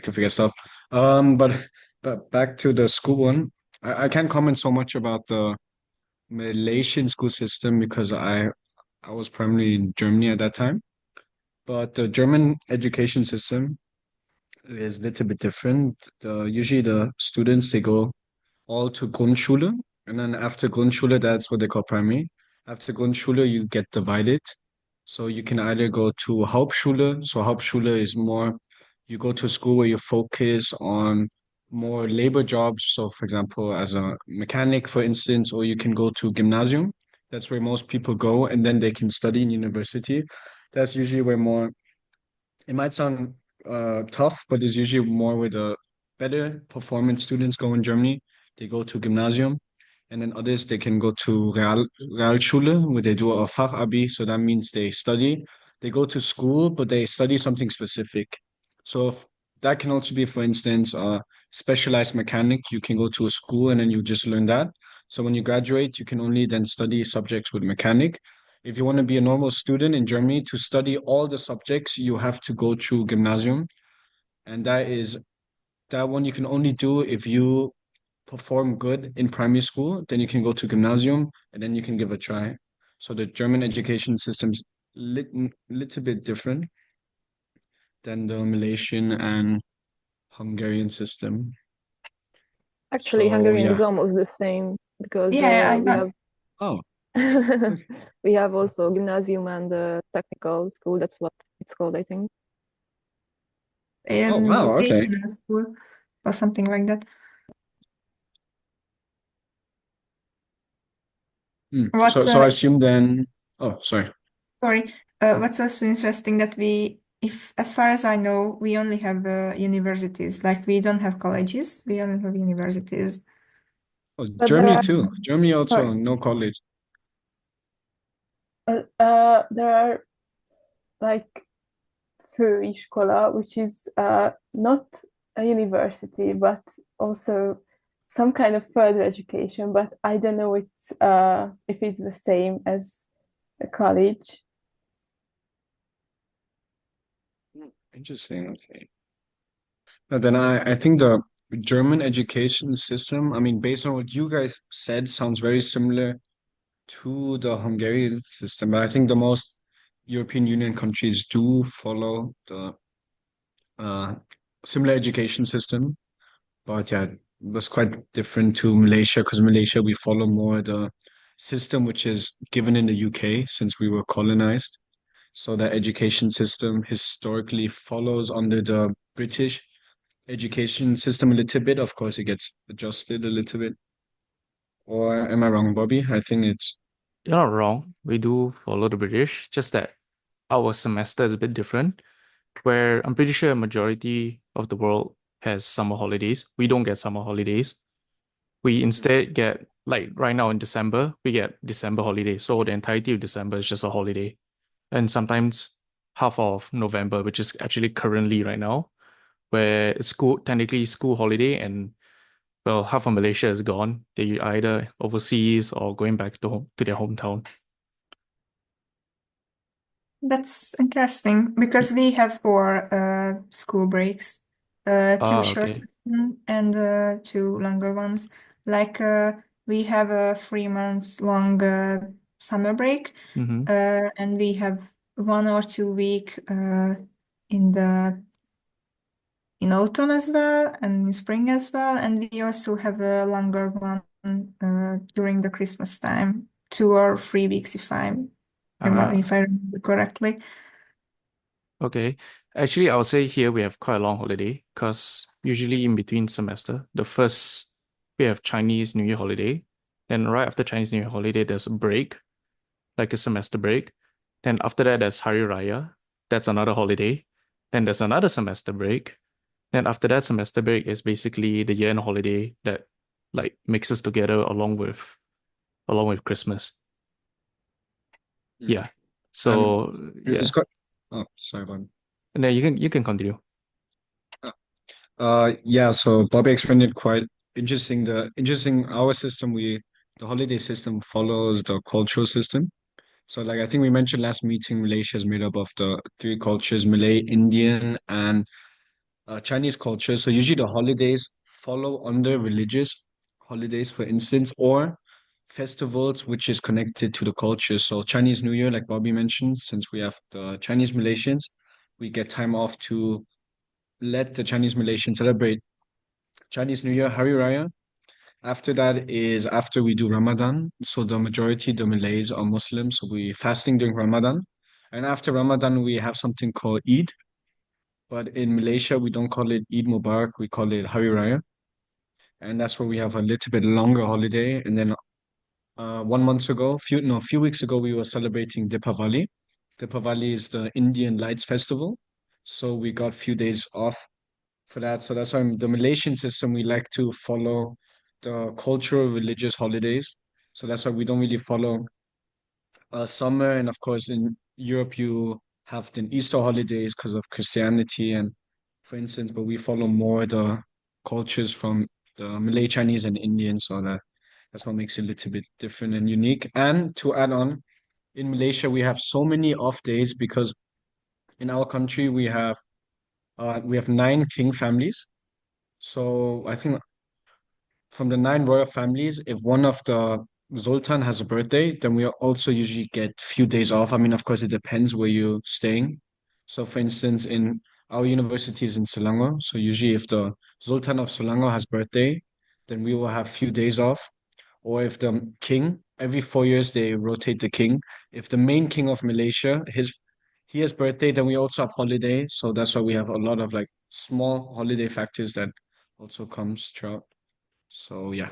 to forget stuff. But back to the school one. I can't comment so much about the Malaysian school system because I was primarily in Germany at that time. But the German education system is a little bit different. Usually the students they go all to Grundschule, and then after Grundschule, that's what they call primary. After Grundschule, you get divided. So you can either go to Hauptschule. So Hauptschule is more, you go to a school where you focus on more labor jobs. So for example, as a mechanic, for instance, or you can go to Gymnasium. That's where most people go, and then they can study in university. That's usually where more, it might sound tough, but it's usually more where the better performance students go in Germany. They go to Gymnasium, and then others they can go to Realschule, where they do a Fachabi. So that means they study. They go to school, but they study something specific. So if, that can also be, for instance, a specialized mechanic. You can go to a school and then you just learn that. So when you graduate, you can only then study subjects with mechanic. If you want to be a normal student in Germany, to study all the subjects, you have to go through Gymnasium. And that one you can only do if you perform good in primary school, then you can go to Gymnasium and then you can give a try. So the German education system's little bit different than the Malaysian and Hungarian system. Actually, So Hungarian is yeah. almost the same because Yeah, we have Oh, okay. we have also gymnasium and technical school. That's what it's called, I think. Oh in wow, okay. vocational school or something like that. Hmm. So What's so I assume then, oh sorry. sorry, what's also interesting that if as far as I know, we only have universities. Like we don't have colleges. We only have universities. Oh, But there Germany are too. Germany also sorry, no college. there are like Főiskola, which is not a university, but also some kind of further education. But I don't know if it's the same as a college. Interesting. Okay. But then I think the German education system, I mean, based on what you guys said, sounds very similar to the Hungarian system. But I think the most European Union countries do follow the uh, similar education system. But yeah, it was quite different to Malaysia because Malaysia, we follow more the system which is given in the UK since we were colonized. So the education system historically follows under the British education system a little bit. Of course, it gets adjusted a little bit. Or am I wrong, Bobby? I think it's You're not wrong. We do follow the British, just that our semester is a bit different, where I'm pretty sure a majority of the world has summer holidays. We don't get summer holidays. We instead get, like right now in December, we get December holidays. So the entirety of December is just a holiday. And sometimes half of November, which is actually currently right now, where it's school technically school holiday and well, half of Malaysia is gone. They either overseas or going back to their hometown. That's interesting because we have four school breaks, two Ah, short okay. and two longer ones. Like we have a 3 months long summer break, Mm-hmm. and we have 1 or 2 week in the in autumn as well and in spring as well, and we also have a longer one during the Christmas time, 2 or 3 weeks Ah, if I remember correctly. okay. Actually, I would say here we have quite a long holiday because usually in between semester, the first we have Chinese New Year holiday. Then right after Chinese New Year holiday, there's a break, like a semester break. Then after that, there's Hari Raya. That's another holiday. Then there's another semester break. Then after that semester break is basically the year-end holiday that like mixes together along with Christmas. mm. Yeah. and So it's yeah. got oh sorry, Bobby. And then you can continue. Yeah, so Bobby explained it quite interesting. The interesting our system, the holiday system follows the cultural system. So like I think we mentioned last meeting, Malaysia is made up of the three cultures, Malay, Indian, and Chinese culture. So usually the holidays follow under religious holidays, for instance, or festivals which is connected to the culture. So Chinese New Year, like Bobby mentioned, since we have the Chinese Malaysians, we get time off to let the Chinese Malaysians celebrate Chinese New Year, Hari Raya. After that is after we do Ramadan. So the majority, the Malays are Muslims, so we fasting during Ramadan. And after Ramadan, we have something called Eid. But in Malaysia, we don't call it Eid Mubarak, we call it Hari Raya. And that's where we have a little bit longer holiday. And then 1 month ago, few weeks ago, we were celebrating Deepavali. Deepavali is the Indian Lights Festival. So we got few days off for that. So that's why the Malaysian system, we like to follow the cultural religious holidays. So that's why we don't really follow summer. And of course, in Europe, you have the Easter holidays because of Christianity and for instance, but we follow more the cultures from the Malay, Chinese, and Indian. So that's what makes it a little bit different and unique. And to add on, in Malaysia, we have so many off days because in our country we have 9 king families. So I think from the 9 royal families, if one of the Sultan has a birthday, then we also usually get few days off. I mean, of course, it depends where you're staying. So, for instance, in our university is in Selangor. So usually, if the Sultan of Selangor has birthday, then we will have few days off. Or if the king, every 4 years they rotate the king. If the main king of Malaysia, he has birthday, then we also have holiday. So that's why we have a lot of like small holiday factors that also comes throughout. So yeah.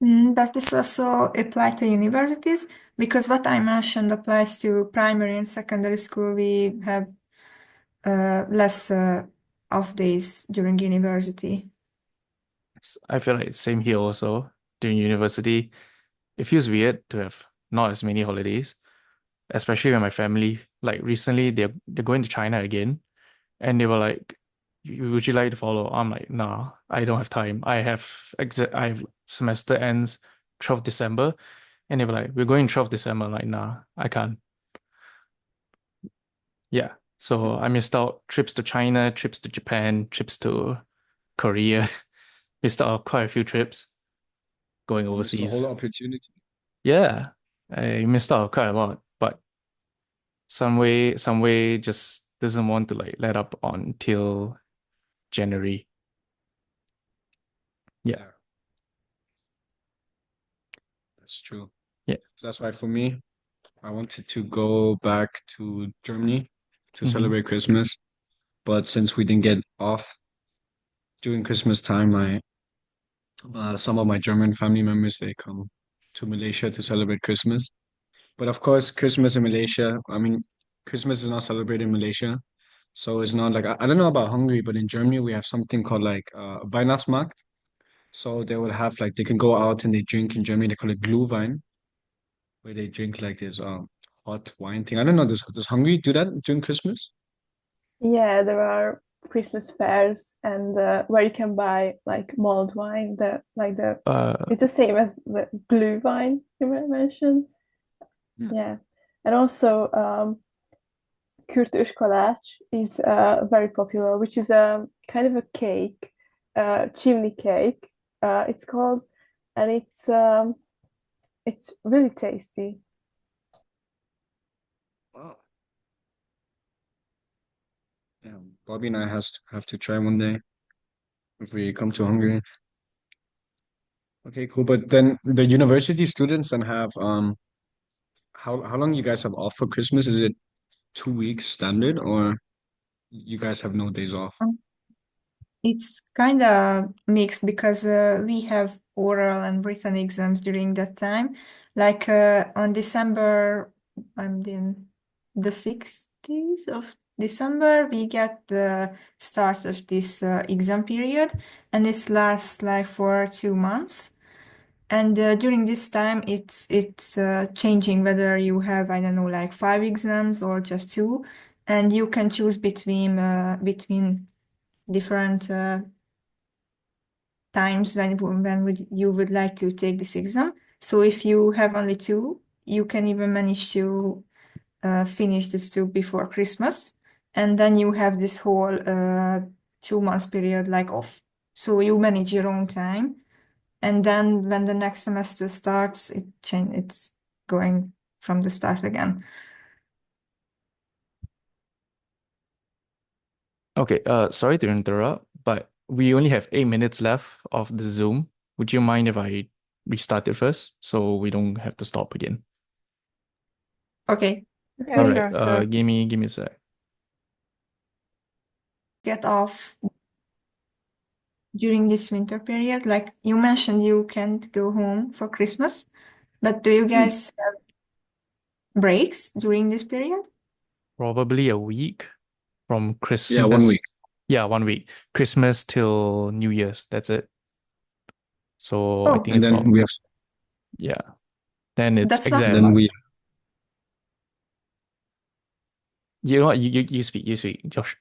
Does this also apply to universities? Because what I mentioned applies to primary and secondary school. We have less off days during university. I feel like it's same here also. During university, it feels weird to have not as many holidays, especially when my family, like recently, they're going to China again, and they were like, Would you like to follow?" I'm like, "Nah, I don't have time. I have semester ends 12th December," and they were like, "We're going 12th December." I'm like, "Nah, I can't." Yeah, so I missed out trips to China, trips to Japan, trips to Korea. Missed out quite a few trips going It's a whole overseas. opportunity. Yeah, I missed out quite a lot, but some way just doesn't want to like let up until January. Yeah, That's true. yeah. So that's why for me, I wanted to go back to Germany to Mhm. celebrate Christmas. But since we didn't get off during Christmas time, some of my German family members, they come to Malaysia to celebrate Christmas. But of course, Christmas in Malaysia, I mean, Christmas is not celebrated in Malaysia. So it's not like, I don't know about Hungary, but in Germany, we have something called like Weihnachtsmarkt. So they would have like, they can go out and they drink in Germany, they call it Glühwein, where they drink like this hot wine thing. I don't know, does Hungary do that during Christmas? Yeah, there are Christmas fairs and where you can buy like mulled wine. Uh, It's the same as the Glühwein you mentioned. Hmm. Yeah, and also Kürtös is very popular, which is a kind of a cake, chimney cake. It's called, and it's really tasty. Wow. Yeah, Bobby and I have to try one day if we come to Hungary. Okay, cool. But then the university students then have how long you guys have off for Christmas? Is it 2 weeks standard or you guys have no days off? It's kind of mixed because we have oral and written exams during that time. Like on December, I'm in the 60th of December, we get the start of this exam period, and it lasts like for 2 months. And during this time, it's changing whether you have, I don't know, like 5 exams or just two, and you can choose between different times you would like to take this exam. So if you have only two, you can even manage to finish this two before Christmas, and then you have this whole 2 months period like off. So you manage your own time. And then when the next semester starts, it's going from the start again. Okay, sorry to interrupt, but we only have 8 minutes left of the Zoom. Would you mind if I restart it first so we don't have to stop again? Okay, Okay, All right, sure. give me a sec. get off during this winter period. Like you mentioned, you can't go home for Christmas, but do you guys have breaks during this period? Probably a week from Yeah, 1 Christmas. week. Yeah, 1 week. Christmas till New Year's. That's it. So I Oh, think And it's then about, we have, yeah. Then it's that's not and exam. then we, You know what? You speak, Josh.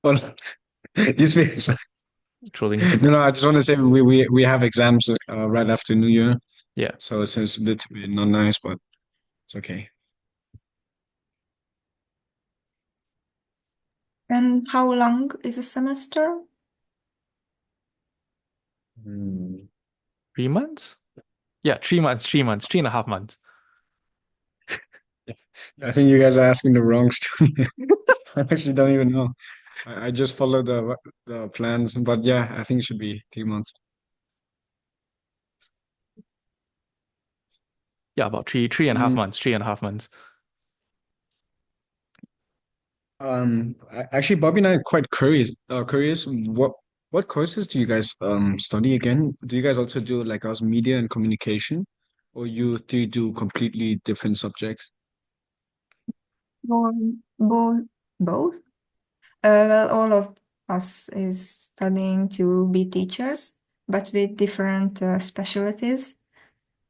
oh, you speak. Trolling you. No, I just want to say we have exams right after New Year, Yeah. so it seems a bit not nice, but it's okay. And how long is a semester? Hmm. 3 months? Yeah, 3 months, 3 months, 3.5 months. I think you guys are asking the wrong student. I actually don't even know. I just follow the plans, but yeah, I think it should be 3 months. Yeah, about three and a half Mm, months, 3.5 months. Actually, Bobby and I are quite curious. What courses do you guys study again? Do you guys also do like us media and communication, or you three do completely different subjects? Both, both, both. Well, all of us is studying to be teachers, but with different specialties.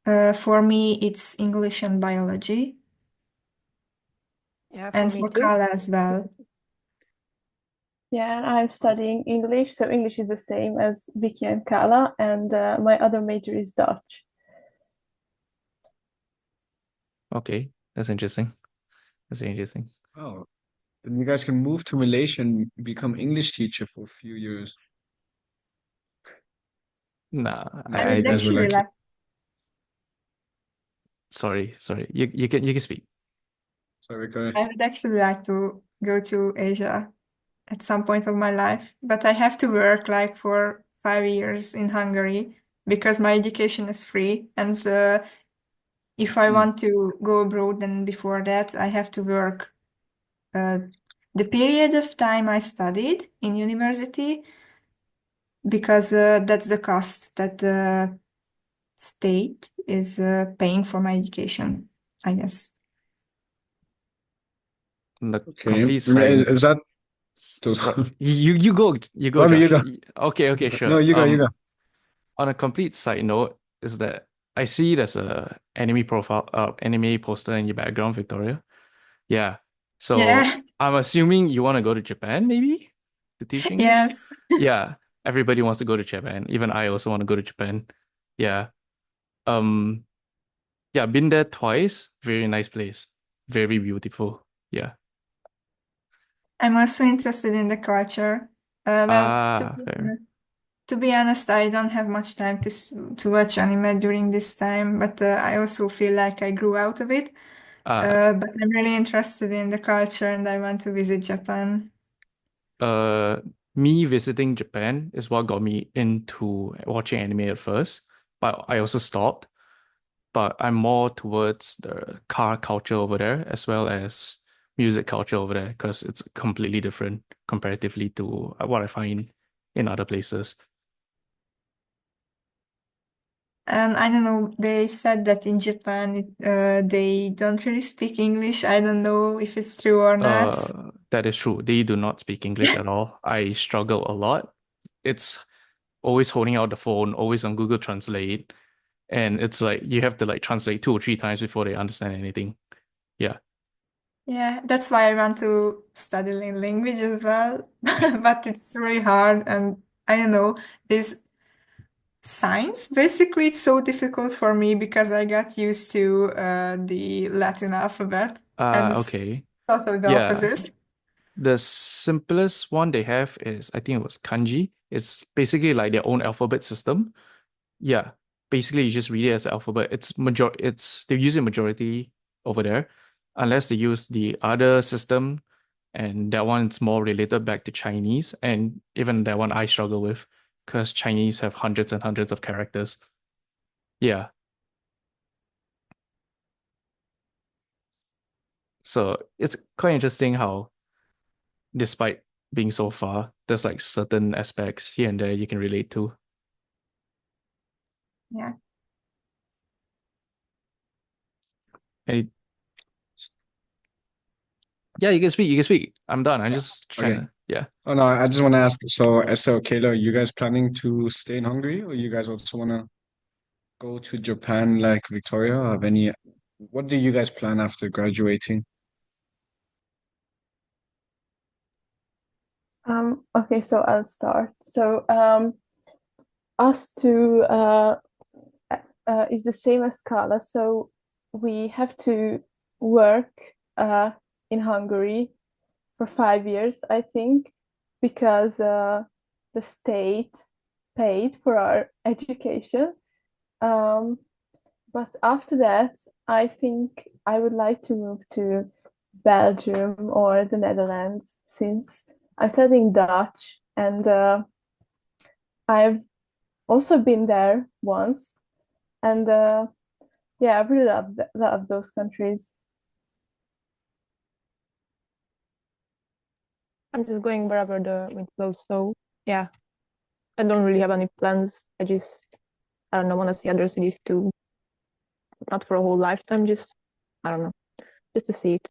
For me, it's English and biology, Yeah, for and me for too. Kala as well. Yeah, and I'm studying English, so English is the same as Vicky and Kala, and my other major is Dutch. Okay, that's interesting. That's very interesting. Oh, then you guys can move to Malaysia and become English teacher for a few years. Nah, I I would You guys were actually lucky. like, sorry. You can speak. Sorry, Victoria. I would actually like to go to Asia at some point of my life, but I have to work like for 5 years in Hungary because my education is free. And if I Hmm. want to go abroad, then before that, I have to work. Uh, the period of time I studied in university, because that's the cost that the state is paying for my education, I guess. On the Okay. complete side, Is that to what you go, Bobby, you Josh. go. Okay, No, sure. you go. On a complete side note, is that I see there's a anime poster in your background, Victoria. Yeah. So Yeah, I'm assuming you want to go to Japan, maybe, to teach English? yes. Yeah. Everybody wants to go to Japan. Even I also want to go to Japan. Yeah. Um, yeah, been there twice. Very nice place. Very beautiful. Yeah. I'm also interested in the culture. Well, Fair. to be honest, I don't have much time to watch anime during this time, but I also feel like I grew out of it. Uh, But I'm really interested in the culture and I want to visit Japan. uh, me visiting Japan is what got me into watching anime at first, but I also stopped. But I'm more towards the car culture over there as well as music culture over there because it's completely different comparatively to what I find in other places. And I don't know, they said that in Japan they don't really speak English. I don't know if it's true or not. That is true. They do not speak English at all. I struggle a lot. It's always holding out the phone, always on Google Translate, and it's like you have to like translate 2 or 3 times before they understand anything. Yeah. Yeah, that's why I want to study language as well, but it's really hard. And I don't know, this science, basically, it's so difficult for me because I got used to the Latin alphabet, and it's Okay. totally the Yeah. opposite. The simplest one they have is, I think it was kanji. It's basically like their own alphabet system. Yeah, basically you just read it as an alphabet. They use it majority over there, unless they use the other system, and that one's more related back to Chinese, and even that one I struggle with because Chinese have hundreds and hundreds of characters. Yeah. So it's quite interesting how, despite being so far, there's like certain aspects here and there you can relate to. Yeah. And yeah, you can speak. You can speak. I'm done. I'm just trying Okay. to. Yeah. Oh no, I just want to ask. So, Esther, Kayla, are you guys planning to stay in Hungary, or you guys also want to go to Japan like Victoria? Or have any? What do you guys plan after graduating? Okay, so I'll start. So us two is the same as Carla. So we have to work in Hungary for 5 years, I think, because the state paid for our education. But after that, I think I would like to move to Belgium or the Netherlands since I'm studying Dutch and I've also been there once. And yeah, I really love those countries. I'm just going wherever the wind blows. So yeah, I don't really have any plans. I don't know, want to see other cities too. Not for a whole lifetime, just, I don't know, just to see it.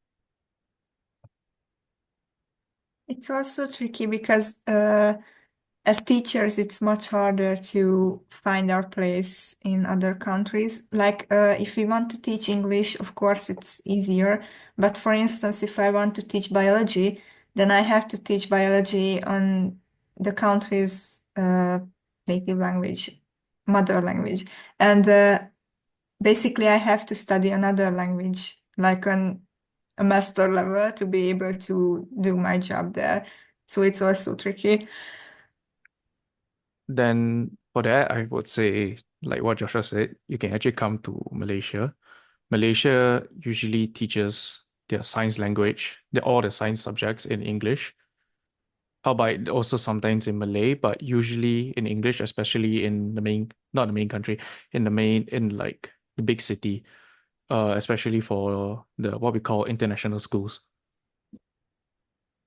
It's also tricky because as teachers, it's much harder to find our place in other countries. Like if we want to teach English, of course, it's easier. But for instance, if I want to teach biology, then I have to teach biology on the country's native language, mother language. And basically, I have to study another language, like on a master level, to be able to do my job there. So it's also tricky. Then for that, I would say, like what Joshua said, you can actually come to Malaysia. Malaysia usually teaches their science language, all the science subjects in English. Albeit also sometimes in Malay, but usually in English, especially in the main, not the main country, in like the big city, especially for the what we call international schools.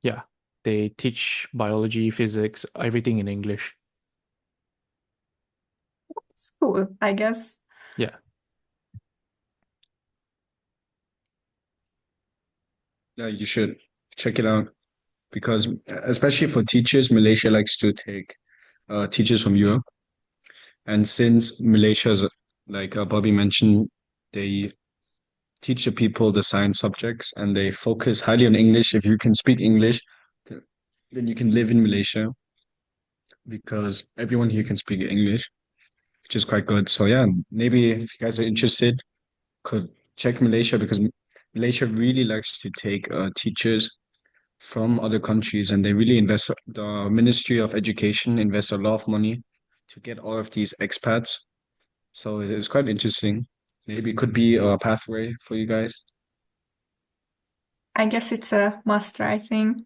Yeah, they teach biology, physics, everything in English. It's cool, I guess. Yeah. Yeah, you should check it out because especially for teachers, Malaysia likes to take teachers from Europe. And since Malaysia's, like Bobby mentioned, they teach the people the science subjects and they focus highly on English. If you can speak English, then you can live in Malaysia because everyone here can speak English, which is quite good. So yeah, maybe if you guys are interested, could check Malaysia because Malaysia really likes to take teachers from other countries and they really invest, the Ministry of Education invests a lot of money to get all of these expats. So it's quite interesting. Maybe it could be a pathway for you guys. I guess it's a must-try thing.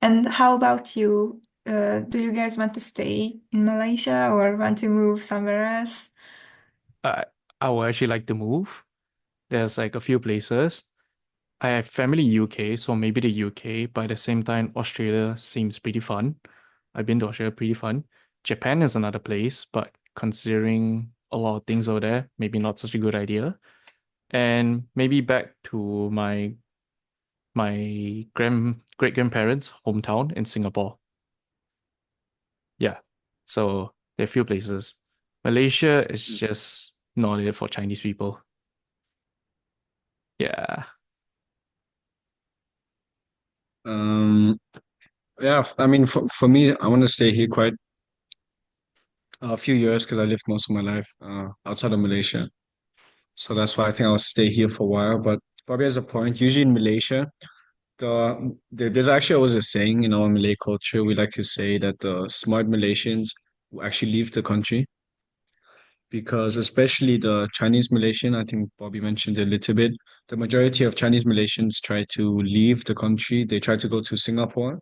And how about you? Do you guys want to stay in Malaysia or want to move somewhere else? I would actually like to move. There's like a few places. I have family in UK, so maybe the UK, but at the same time, Australia seems pretty fun. I've been to Australia, pretty fun. Japan is another place, but considering a lot of things over there, maybe not such a good idea. And maybe back to my great grandparents' hometown in Singapore. Yeah. So there are a few places. Malaysia is just not it for Chinese people. Yeah. Um, yeah, I mean, for me, I want to stay here quite a few years because I lived most of my life outside of Malaysia. So that's why I think I'll stay here for a while. But Bobby has a point. Usually in Malaysia, there's actually always a saying in our Malay culture. We like to say that the smart Malaysians will actually leave the country because especially the Chinese Malaysian, I think Bobby mentioned a little bit, the majority of Chinese Malaysians try to leave the country. They try to go to Singapore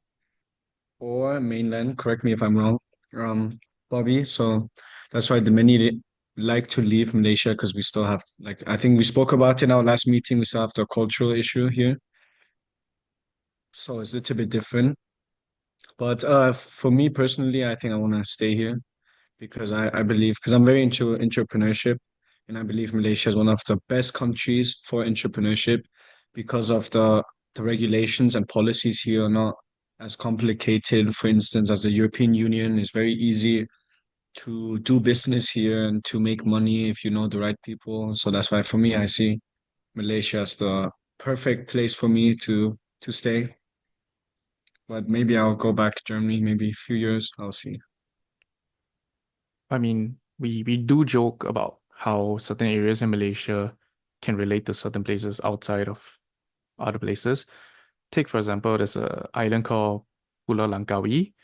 or mainland. Correct me if I'm wrong, um, Bobby. So that's why the many like to leave Malaysia because we still have like I think we spoke about in our last meeting. We still have the cultural issue here, so it's a little bit different. But for me personally, I think I want to stay here because I believe because I'm very into entrepreneurship and I believe Malaysia is one of the best countries for entrepreneurship because of the regulations and policies here are not as complicated. For instance, as the European Union, it's very easy to do business here and to make money if you know the right people. So that's why for me, I see Malaysia as the perfect place for me to stay. But maybe I'll go back to Germany, maybe a few years. I'll see. I mean, we do joke about how certain areas in Malaysia can relate to certain places outside of other places. Take, for example, there's an island called Pulau Langkawi.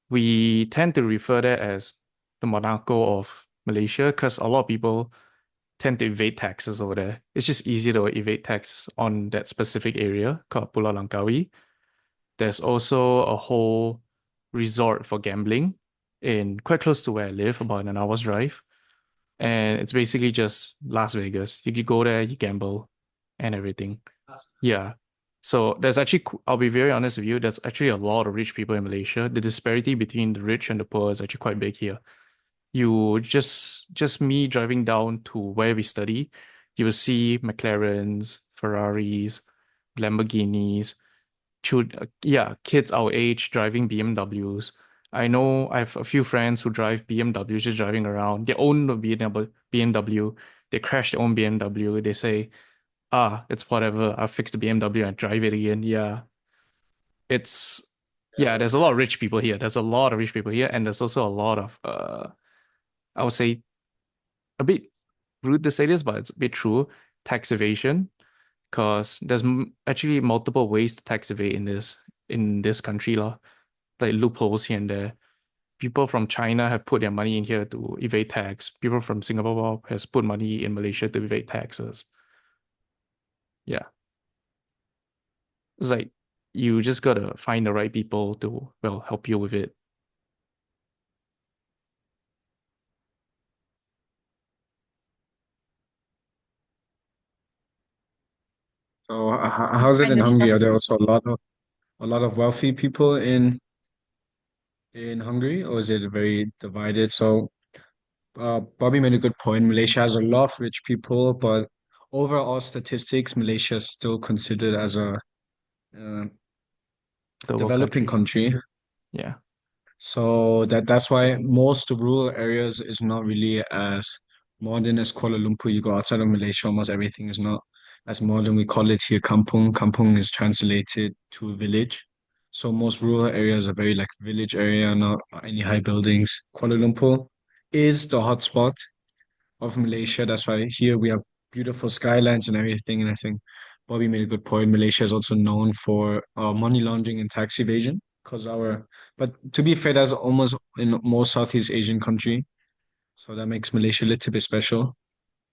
We tend to refer that as the Monaco of Malaysia because a lot of people tend to evade taxes over there. It's just easier to evade tax on that specific area called Pulau Langkawi. There's also a whole resort for gambling in quite close to where I live, about an hour's drive. And it's basically just Las Vegas. You could go there, you gamble and everything. Yeah. So there's actually, I'll be very honest with you, there's actually a lot of rich people in Malaysia. The disparity between the rich and the poor is actually quite big here. You just me driving down to where we study, you will see McLarens, Ferraris, Lamborghinis, kids our age driving BMWs. I know I have a few friends who drive BMWs just driving around. They own a BMW. They crash their own BMW. They say, it's whatever. I'll fix the BMW and drive it again. Yeah. It's there's a lot of rich people here. There's a lot of rich people here, and there's also a lot of I would say a bit rude to say this, but it's a bit true, tax evasion, because there's actually multiple ways to tax evade in this country, lah. Like loopholes here and there. People from China have put their money in here to evade tax. People from Singapore has put money in Malaysia to evade taxes. Yeah. It's like you just gotta find the right people to, well, help you with it. So how's it in Hungary? Are there also a lot of wealthy people in Hungary, or is it very divided? So Bobby made a good point. Malaysia has a lot of rich people, but overall statistics, Malaysia is still considered as a uh, The world developing country. Yeah. So that's why most rural areas is not really as modern as Kuala Lumpur. You go outside of Malaysia, almost everything is not as modern. We call it here kampung. Kampung is translated to village. So most rural areas are very like village area, not any high buildings. Kuala Lumpur is the hotspot of Malaysia. That's why here we have beautiful skylines and everything. And I think Bobby made a good point. Malaysia is also known for money laundering and tax evasion because but to be fair, that's almost in most Southeast Asian country. So that makes Malaysia a little bit special.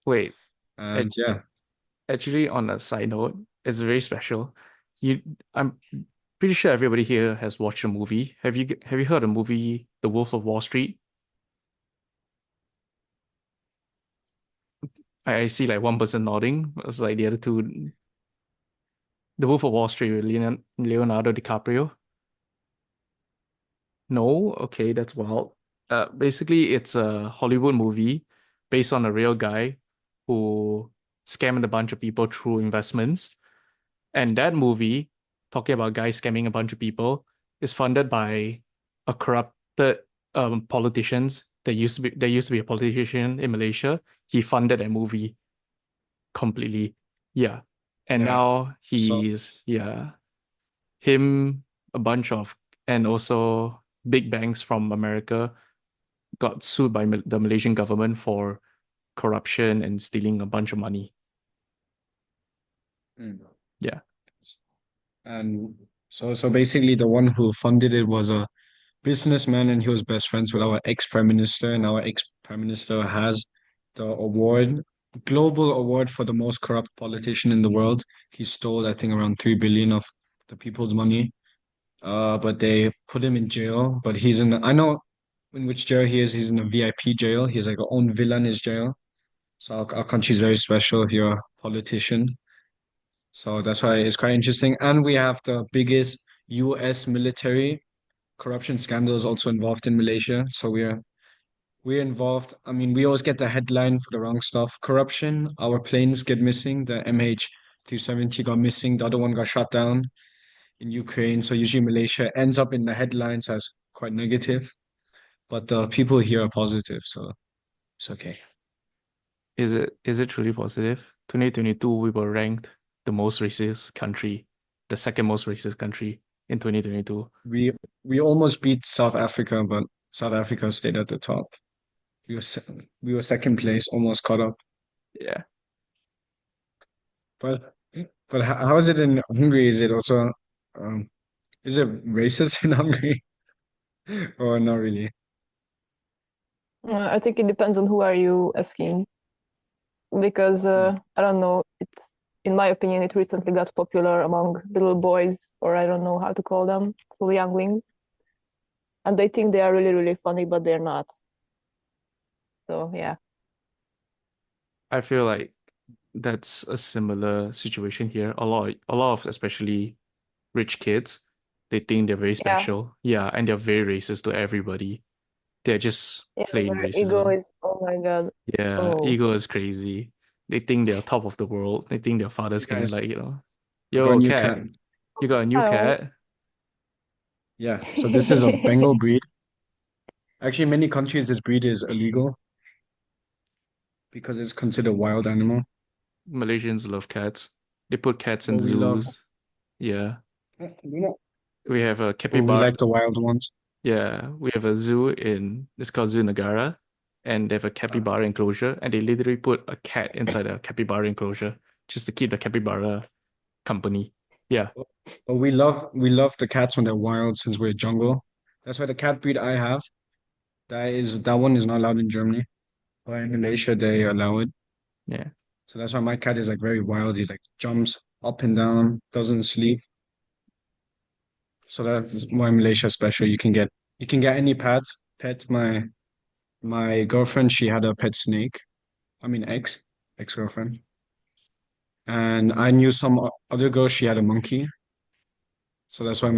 Wait, And yeah, actually, on a side note, it's very special. I'm pretty sure everybody here has watched a movie. Have you heard of the movie The Wolf of Wall Street? I see like one person nodding. It's like the other two. The Wolf of Wall Street with Leonardo DiCaprio. No, okay, that's wild. Basically, it's a Hollywood movie based on a real guy who scammed a bunch of people through investments. And that movie, talking about guys scamming a bunch of people, is funded by a corrupted politicians. There used to be a politician in Malaysia. He funded that movie completely. Yeah. And Yeah. now So him, a bunch of, and also big banks from America got sued by the Malaysian government for corruption and stealing a bunch of money. mm. Yeah. And so basically the one who funded it was a businessman, and he was best friends with our ex-prime minister, and our ex-prime minister has the award, global award for the most corrupt politician in the world. He stole, I think, around 3 billion of the people's money. But they put him in jail. But I know in which jail he is. He's in a VIP jail. He has like a own villa in his jail. So our country is very special if you're a politician. So that's why it's quite interesting. And we have the biggest US military corruption scandals also involved in Malaysia. So we're involved. I mean, we always get the headline for the wrong stuff. Corruption, our planes get missing. The MH370 got missing. The other one got shot down in Ukraine. So usually Malaysia ends up in the headlines as quite negative, but the people here are positive, so it's okay. Is it truly positive? 2022, we were ranked the most racist country, the second most racist country in 2022. We almost beat South Africa, but South Africa stayed at the top. We were second place, almost caught up. Yeah. But how is it in Hungary? Is it also is it racist in Hungary? Or not really? I think it depends on who are you asking, because I don't know. It's in my opinion, it recently got popular among little boys, or I don't know how to call them, so younglings, and they think they are really, really funny, but they're not. So yeah. I feel like that's a similar situation here. A lot of especially rich kids, they think they're very special. Yeah, and they're very racist to everybody. They're just Yeah, plain their ego racism. is, oh my God. Yeah, Oh. ego is crazy. They think they're top of the world. They think their fathers can guys like, got yo, a new cat, cat. you got a new Oh. cat? Yeah, so this is a Bengal breed. Actually, in many countries, this breed is illegal because it's considered a wild animal. Malaysians love cats. They put cats in But we love, zoos. Yeah. we not- We have a but we capybara. like the wild ones. Yeah, we have a zoo it's called Zoo Negara, and they have a capybara enclosure, and they literally put a cat inside a capybara enclosure just to keep the capybara company. Yeah. But we love the cats when they're wild since we're jungle. That's why the cat breed I have, that one is not allowed in Germany. But in Malaysia they allow it. Yeah. So that's why my cat is like very wild. He like jumps up and down, doesn't sleep. So that's why Malaysia is special. You can get any pet. My girlfriend, she had a pet snake. I mean ex-girlfriend. And I knew some other girl, she had a monkey. So that's why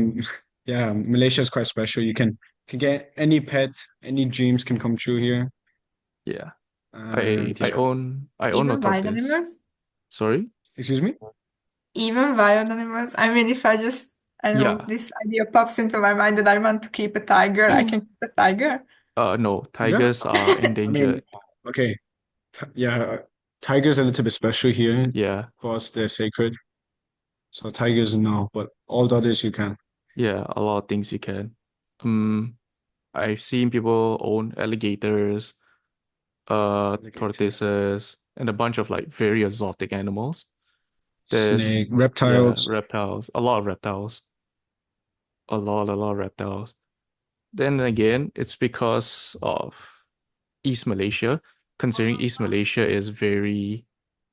yeah, Malaysia is quite special. You can get any pet, any dreams can come true here. Yeah. And I yeah. own a Even wild tortoise. animals? Sorry? Excuse me? Even wild animals? I mean, if I know Yeah. this idea pops into my mind that I want to keep a tiger, I can keep a tiger. No, Yeah. tigers are I mean, endangered. okay. Yeah, tigers are a little bit special here. Yeah. For us, they're sacred. So tigers, no, but all the others you can. Yeah, a lot of things you can. I've seen people own alligators, tortoises, and a bunch of like very exotic animals. Snake, Yeah, reptiles. reptiles, a lot of reptiles, a lot of reptiles. Then again, it's because of East Malaysia, considering East Malaysia is very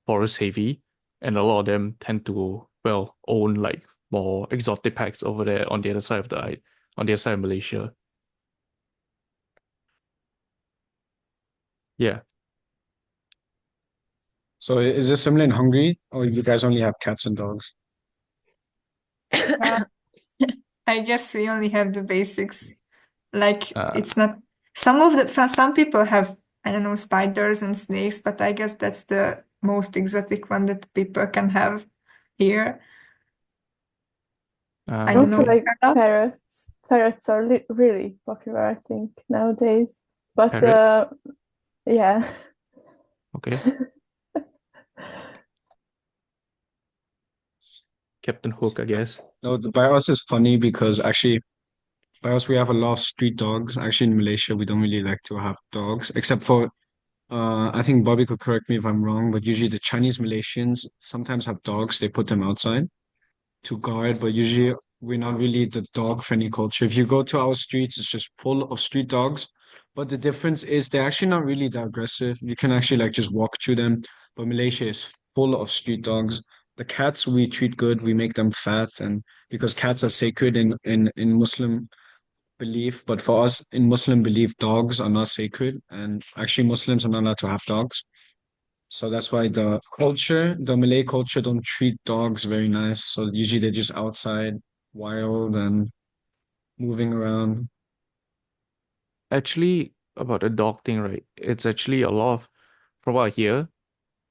forest heavy, and a lot of them tend to, well, own like more exotic packs over there on the other side of Malaysia. Yeah. So is this similar in Hungary, or you guys only have cats and dogs? Uh, I guess we only have the basics. Like Uh, it's not some people have, I don't know, spiders and snakes, but I guess that's the most exotic one that people can have here. I don't Also, know. like Carla? parrots. Parrots are really popular, I think, nowadays. But Parrots? yeah. Okay. Captain Hook, I guess. No, by us is funny because actually by us we have a lot of street dogs. Actually in Malaysia we don't really like to have dogs except for I think Bobby could correct me if I'm wrong, but usually the Chinese Malaysians sometimes have dogs, they put them outside. to guard, but usually we're not really the dog-friendly culture. If you go to our streets, it's just full of street dogs. But the difference is they're actually not really that aggressive. You can actually like just walk through them. But Malaysia is full of street dogs. The cats we treat good, we make them fat, and because cats are sacred in Muslim belief, but for us in Muslim belief, dogs are not sacred, and actually Muslims are not allowed to have dogs. So that's why the Malay culture don't treat dogs very nice. So usually they're just outside, wild and moving around. Actually, about the dog thing, right? It's actually a lot of, from what I hear,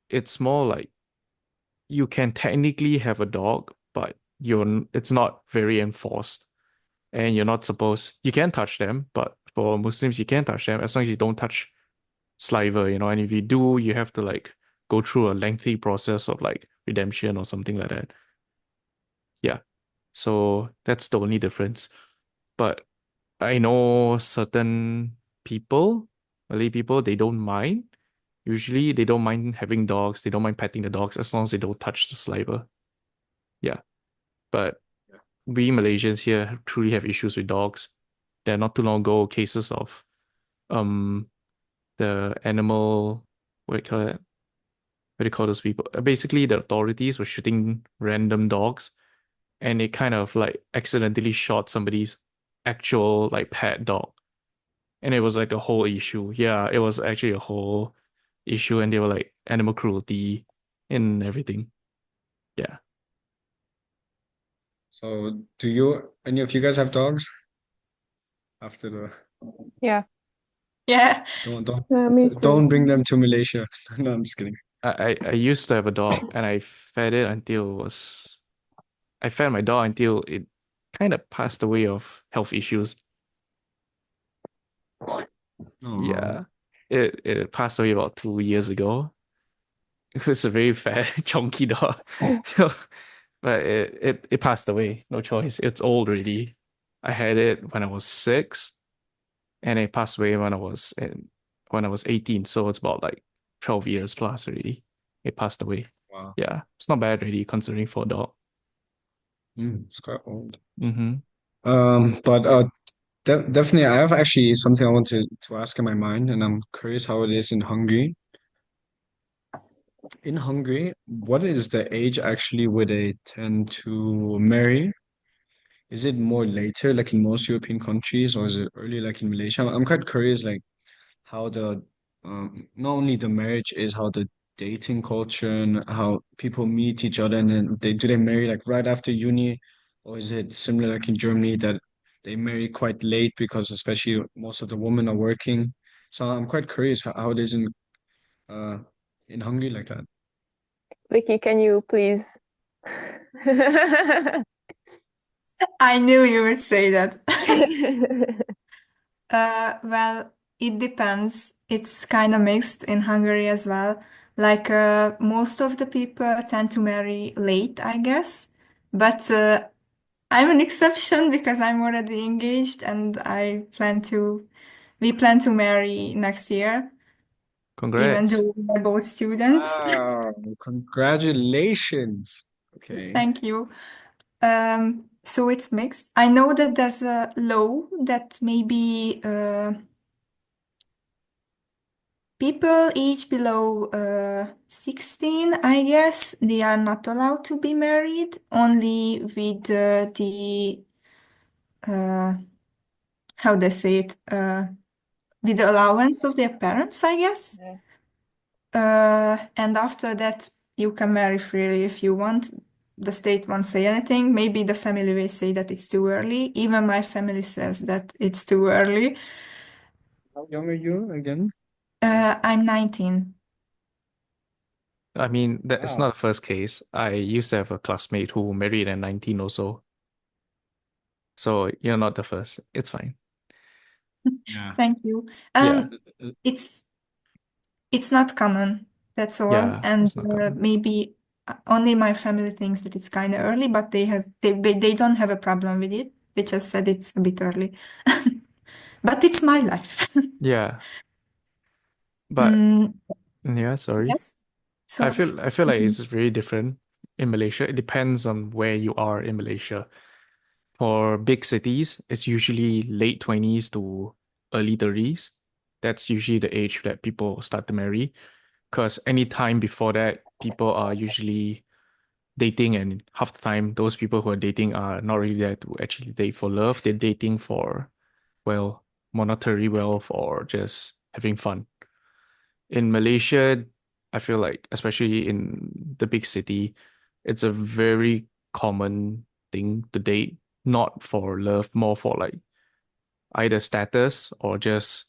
it's more like you can technically have a dog, but it's not very enforced. And you're not supposed, you can touch them, but for Muslims, you can touch them as long as you don't touch saliva, and if you do, you have to like go through a lengthy process of like redemption or something like that. Yeah. So that's the only difference. But I know certain people, Malay people, they don't mind. Usually they don't mind having dogs, they don't mind petting the dogs as long as they don't touch the saliva. Yeah. But we Malaysians here truly have issues with dogs. There are not too long ago cases of the animal, what do you call it? What do you call those people? Basically, the authorities were shooting random dogs, and it kind of like accidentally shot somebody's actual like pet dog, and it was like a whole issue. Yeah, it was actually a whole issue, and they were like animal cruelty and everything. Yeah. So any of you guys have dogs? After the Yeah. Yeah. Me don't too. bring them to Malaysia. No, I'm just kidding. I used to have a dog, and I fed my dog until it kind of passed away of health issues. Oh, Yeah. It passed away about 2 years ago. It was a very fat, chunky dog. So, but it passed away. No choice. It's old already. I had it when I was 6, and it passed away when I was 18. So it's about like 12 years plus already. It passed away. wow. Yeah, it's not bad already considering for a dog. It's quite old. Mm-hmm. But definitely, I have actually something I want to ask in my mind, and I'm curious how it is in Hungary. In Hungary, what is the age actually where they tend to marry? Is it more later, like in most European countries, or is it early, like in Malaysia? I'm quite curious, like how the not only the marriage is, how the dating culture and how people meet each other, and then they marry like right after uni, or is it similar like in Germany that they marry quite late because especially most of the women are working? So I'm quite curious how it is uh in Hungary like that. Vicky, can you please? I knew you would say that. Well, it depends. It's kind of mixed in Hungary as well. Like most of the people tend to marry late, I guess. But I'm an exception because I'm already engaged and we plan to marry next year, even Congrats. though we're both students. Wow, congratulations. Okay. Thank you. So it's mixed. I know that there's a law that maybe people age below 16, I guess, they are not allowed to be married, only with uh, how they say it, with the allowance of their parents, I guess. Yeah. And after that, you can marry freely if you want. The state won't say anything. Maybe the family will say that it's too early. Even my family says that it's too early. How young are you again? I'm 19. I mean, it's Wow. not the first case. I used to have a classmate who married at 19 also. So you're not the first. It's fine. Yeah. Thank you. Yeah. It's not common. That's all. Yeah, And it's not common. maybe only my family thinks that it's kind of early, but they don't have a problem with it. They just said it's a bit early. But it's my life. Yeah. But Mm, yeah, sorry. yes. I So feel like it's very different in Malaysia. It depends on where you are in Malaysia. For big cities, it's usually late 20s to early 30s. That's usually the age that people start to marry. Because any time before that, people are usually dating, and half the time, those people who are dating are not really there to actually date for love. They're dating for, well, monetary wealth or just having fun. In Malaysia, I feel like, especially in the big city, it's a very common thing to date, not for love, more for like either status or just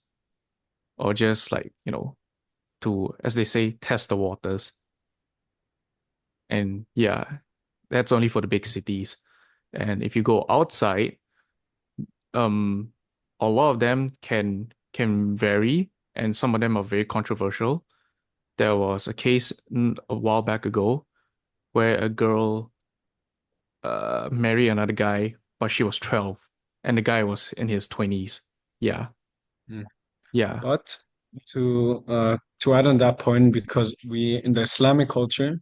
like, to, as they say, test the waters. And yeah, that's only for the big cities. And if you go outside, um, a lot of them can vary, and some of them are very controversial. There was a case a while back ago where a girl married another guy, but she was 12, and the guy was in his 20s. Yeah, Mm. yeah. But to add on that point, because we in the Islamic culture,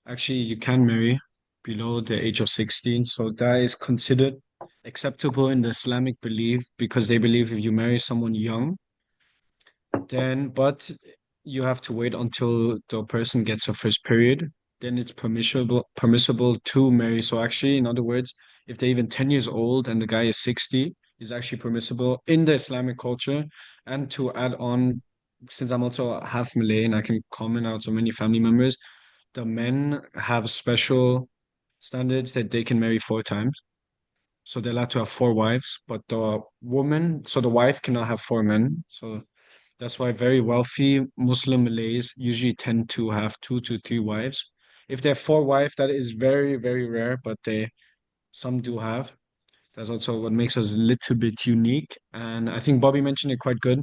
actually you can marry below the age of 16, so that is considered acceptable in the Islamic belief because they believe if you marry someone young, then but you have to wait until the person gets her first period, then it's permissible to marry. So actually, in other words, if they're even 10 years old and the guy is 60, is actually permissible in the Islamic culture. And to add on, since I'm also half Malay and I can comment out so many family members, the men have special standards that they can marry 4 times. So they're allowed to have 4 wives, but the woman, so the wife cannot have 4 men. So that's why very wealthy Muslim Malays usually tend to have 2 to 3 wives. If they have 4 wives, that is very, very rare, but some do have. That's also what makes us a little bit unique. And I think Bobby mentioned it quite good.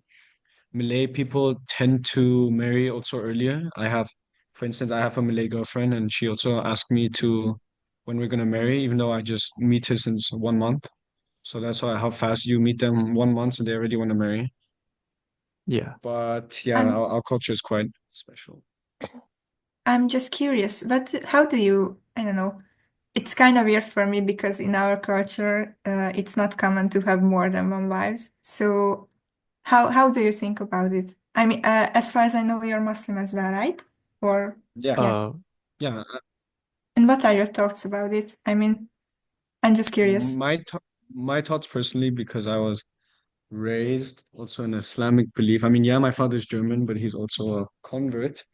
Malay people tend to marry also earlier. For instance, I have a Malay girlfriend, and she also asked me to when we're gonna marry, even though I just meet her since 1 month. So that's why how fast you meet them 1 month and they already want to marry. Yeah. But yeah, I'm our culture is quite special. I'm just curious, but how do you, I don't know, it's kind of weird for me because in our culture, it's not common to have more than one wives. So how do you think about it? I mean, as far as I know, you're Muslim as well, right? Or Yeah, yeah. Uh, yeah. And what are your thoughts about it? I mean, I'm just curious. My thoughts personally, because I was raised also in Islamic belief. I mean, yeah, my father's German, but he's also a convert.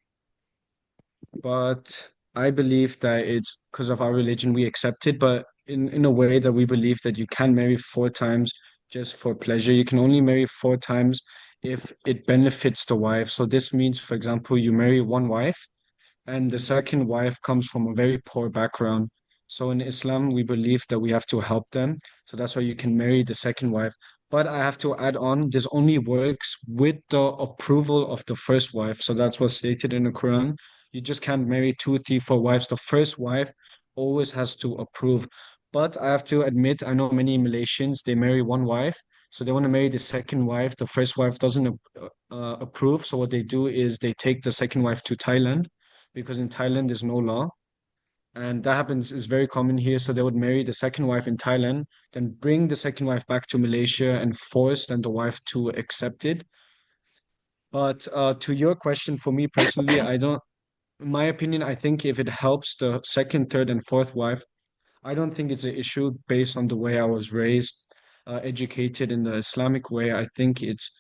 But I believe that it's because of our religion we accept it, but in a way that we believe that you can marry 4 times just for pleasure. You can only marry 4 times if it benefits the wife. So this means, for example, you marry one wife and the second wife comes from a very poor background. So in Islam, we believe that we have to help them. So that's why you can marry the second wife. But I have to add on, this only works with the approval of the first wife. So that's what's stated in the Quran. You just can't marry 2, 3, 4 wives. The first wife always has to approve. But I have to admit, I know many Malaysians, they marry one wife. So they want to marry the second wife. The first wife doesn't approve. So what they do is they take the second wife to Thailand because in Thailand there's no law. And that happens is very common here. So they would marry the second wife in Thailand, then bring the second wife back to Malaysia and force then the wife to accept it. But to your question, for me personally, I don't, in my opinion, I think if it helps the second, third, and fourth wife, I don't think it's an issue based on the way I was raised, educated in the Islamic way. I think it's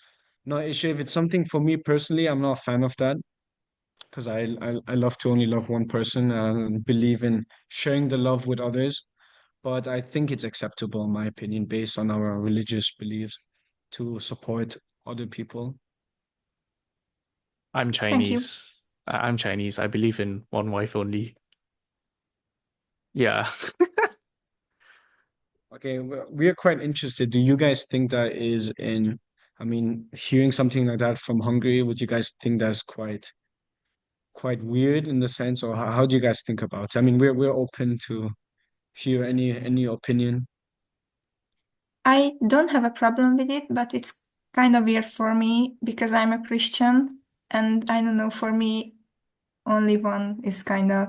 not an issue. If it's something for me personally, I'm not a fan of that because I love to only love one person and believe in sharing the love with others. But I think it's acceptable, in my opinion, based on our religious beliefs to support other people. I'm Thank you. Chinese. I'm Chinese. I believe in one wife only. Yeah. Okay, we are quite interested. Do you guys think that is in, I mean, hearing something like that from Hungary, would you guys think that's quite weird in the sense, or how do you guys think about it? I mean, we're open to hear any opinion. I don't have a problem with it, but it's kind of weird for me because I'm a Christian and I don't know, for me, only one is kind of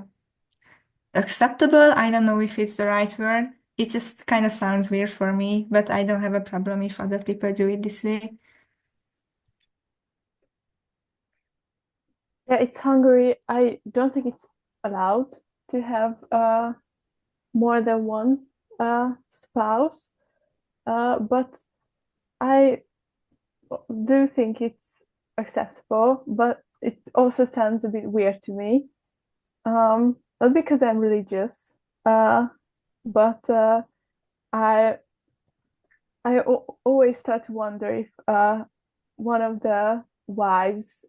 acceptable. I don't know if it's the right word. It just kind of sounds weird for me, but I don't have a problem if other people do it this way. Yeah, it's Hungary. I don't think it's allowed to have more than one spouse, but I do think it's acceptable, but it also sounds a bit weird to me. Not because I'm religious, but I always start to wonder if one of the wives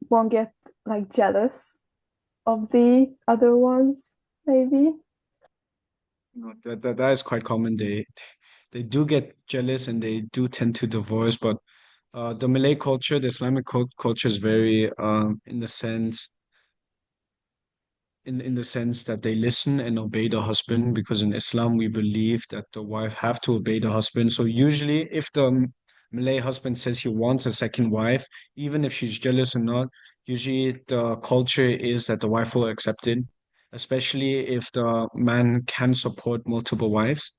won't get like jealous of the other ones, maybe. No, that is quite common. They do get jealous and they do tend to divorce, but the Malay culture, the Islamic culture is very in the sense that they listen and obey the husband, because in Islam we believe that the wife have to obey the husband. So usually if the Malay husband says he wants a second wife, even if she's jealous or not, usually the culture is that the wife will accept it, especially if the man can support multiple wives.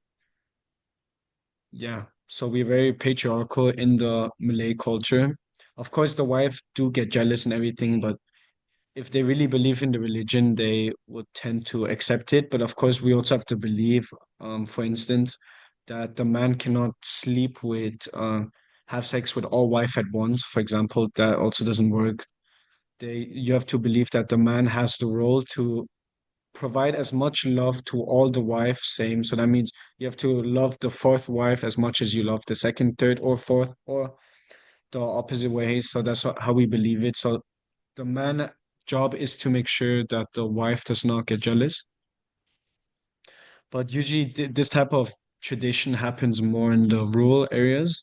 Yeah, so we're very patriarchal in the Malay culture. Of course, the wife do get jealous and everything, but if they really believe in the religion, they would tend to accept it. But of course, we also have to believe, for instance, that the man cannot sleep with, have sex with all wife at once. For example, that also doesn't work. You have to believe that the man has the role to provide as much love to all the wives same. So that means you have to love the fourth wife as much as you love the second, third, or fourth, or the opposite way. So that's how we believe it. So the man job is to make sure that the wife does not get jealous. But usually this type of tradition happens more in the rural areas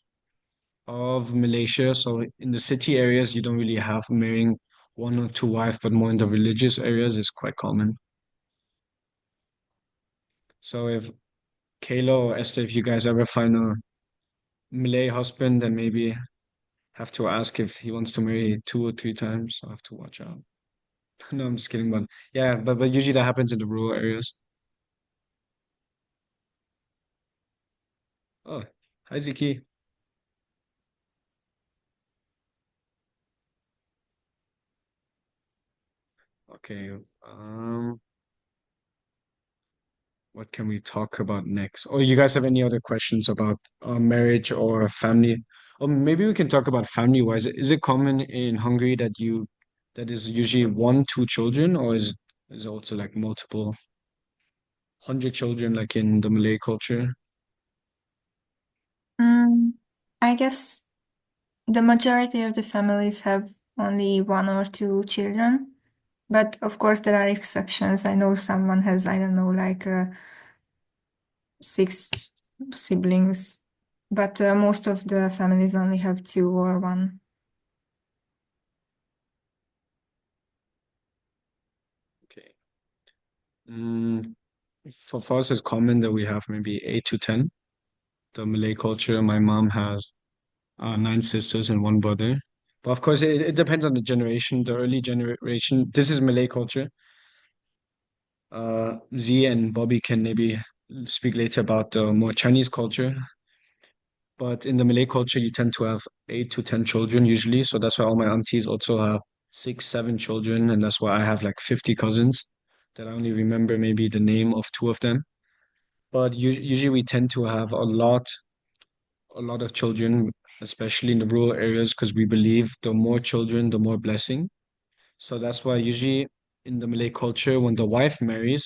of Malaysia. So in the city areas, you don't really have marrying one or two wives, but more in the religious areas is quite common. So if Kayla or Esther, if you guys ever find a Malay husband, then maybe have to ask if he wants to marry two or three times. So I have to watch out. No, I'm just kidding, but yeah, but usually that happens in the rural areas. Oh, hi Ziki. Okay, what can we talk about next? Or you guys have any other questions about marriage or family? Or maybe we can talk about family wise. Is it common in Hungary that is usually one, two children, or is it also like multiple hundred children like in the Malay culture? I guess the majority of the families have only one or two children, but of course there are exceptions. I know someone has, I don't know, like six siblings, but most of the families only have two or one. Okay. Mm, for us, it's common that we have maybe 8 to 10. The Malay culture, my mom has nine sisters and one brother. But of course, it depends on the generation, the early generation. This is Malay culture. Z and Bobby can maybe speak later about the more Chinese culture. But in the Malay culture, you tend to have 8 to 10 children usually. So that's why all my aunties also have six, seven children. And that's why I have like 50 cousins that I only remember maybe the name of two of them. But usually we tend to have a lot of children, especially in the rural areas, because we believe the more children, the more blessing. So that's why usually in the Malay culture, when the wife marries,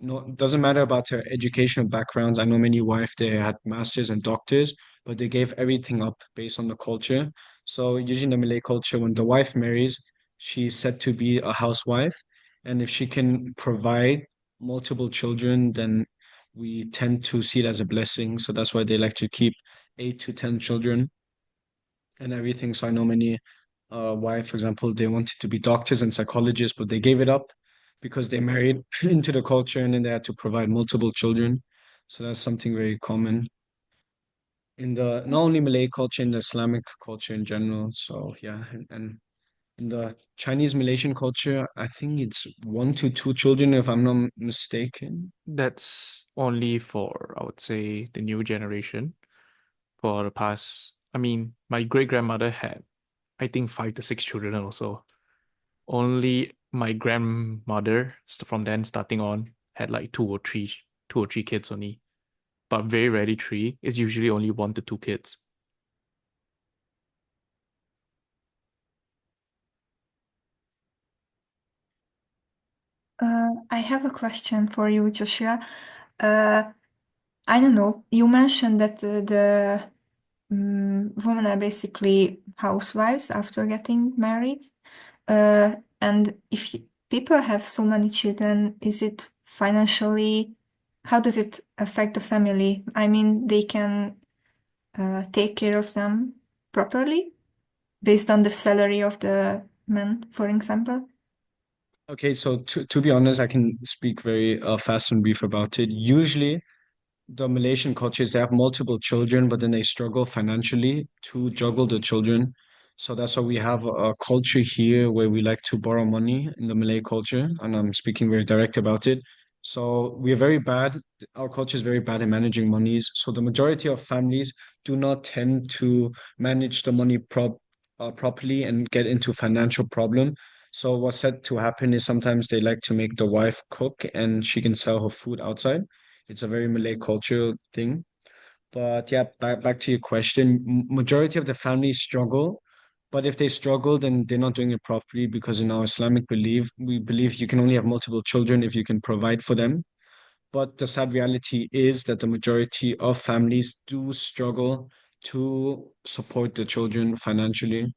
no, it doesn't matter about their educational backgrounds. I know many wife they had masters and doctors, but they gave everything up based on the culture. So usually in the Malay culture, when the wife marries, she's said to be a housewife, and if she can provide multiple children, then we tend to see it as a blessing. So that's why they like to keep 8 to 10 children and everything. So I know many wife, for example, they wanted to be doctors and psychologists, but they gave it up because they married into the culture and then they had to provide multiple children. So that's something very common in the not only Malay culture, in the Islamic culture in general. So yeah, and in the Chinese Malaysian culture, I think it's 1 to 2 children, if I'm not mistaken. That's only for, I would say, the new generation. For the past, I mean, my great grandmother had, I think, 5 to 6 children also. Only my grandmother, from then starting on, had like two or three kids only. But very rarely three. It's usually only 1 to 2 kids. I have a question for you, Joshua. I don't know. You mentioned that the women are basically housewives after getting married. And if people have so many children, is it financially, how does it affect the family? I mean, they can take care of them properly based on the salary of the man, for example. Okay, so to be honest, I can speak very fast and brief about it. Usually, the Malaysian culture is they have multiple children, but then they struggle financially to juggle the children. So that's why we have a culture here where we like to borrow money in the Malay culture, and I'm speaking very direct about it. So we're very bad. Our culture is very bad at managing monies. So the majority of families do not tend to manage the money properly and get into financial problem. So what's said to happen is sometimes they like to make the wife cook and she can sell her food outside. It's a very Malay culture thing. But yeah, back to your question. Majority of the families struggle, but if they struggle, then they're not doing it properly because in our Islamic belief, we believe you can only have multiple children if you can provide for them. But the sad reality is that the majority of families do struggle to support the children financially.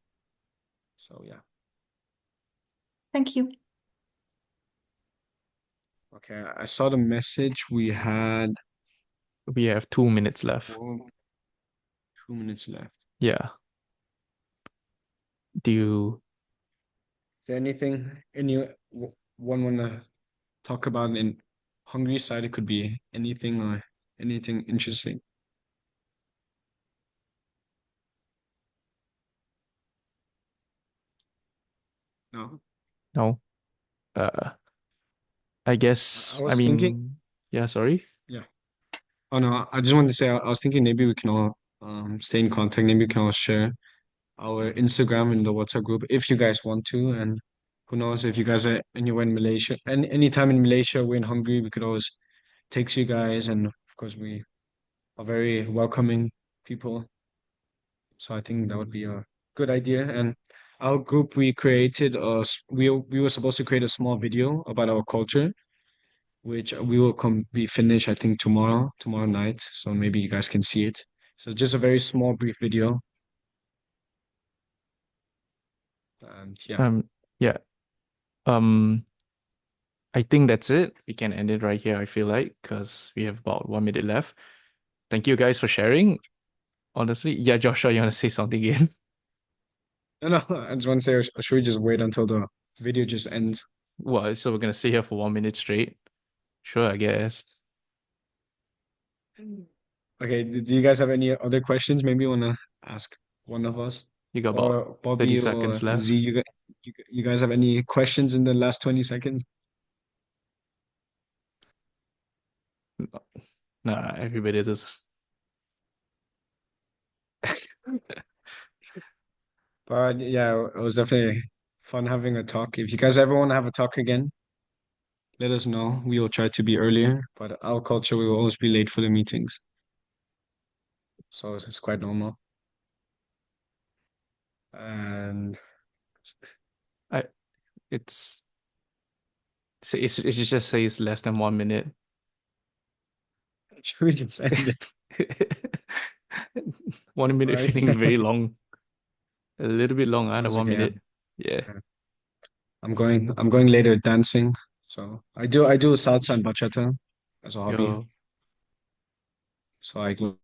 So yeah. Thank you. Okay, I saw the message. We had We have 2 minutes left. 2 minutes left. Yeah. Do you Is there anyone want to talk about in Hungary side? It could be anything or anything interesting. No, know? I guess, I I was thinking, mean, yeah, sorry. yeah. Oh no, I just wanted to say I was thinking maybe we can all stay in contact. Maybe we can all share our Instagram in the WhatsApp group if you guys want to. And who knows if you guys are anywhere in Malaysia and anytime in Malaysia, we're in Hungary, we could always text you guys. And of course, we are very welcoming people. So I think that would be a good idea. And our group, we created we were supposed to create a small video about our culture, which we will be finished, I think, tomorrow night. So maybe you guys can see it. So just a very small, brief video. And yeah, Yeah. Um, I think that's it. We can end it right here, I feel like, because we have about 1 minute left. Thank you guys for sharing. Honestly, yeah, Joshua, you want to say something again? no, I just want to say, or should we just wait until the video just ends? Well, so we're gonna stay here for 1 minute straight. Sure, I guess. Okay, do you guys have any other questions? Maybe you want to ask one of us, You got about or 30 Bobby or seconds left. Z. You guys have any questions in the last 20 seconds? Nah, everybody does. But yeah, it was definitely fun having a talk. If you guys ever want to have a talk again, let us know. We will try to be earlier, but our culture, we will always be late for the meetings. So it's quite normal. And It's it just says less than 1 minute. should we just end it? 1 minute Right. feeling very long. A little bit long, That's one okay. minute. Yeah. I'm going later dancing. So I do salsa and bachata as a hobby. Yo. So I do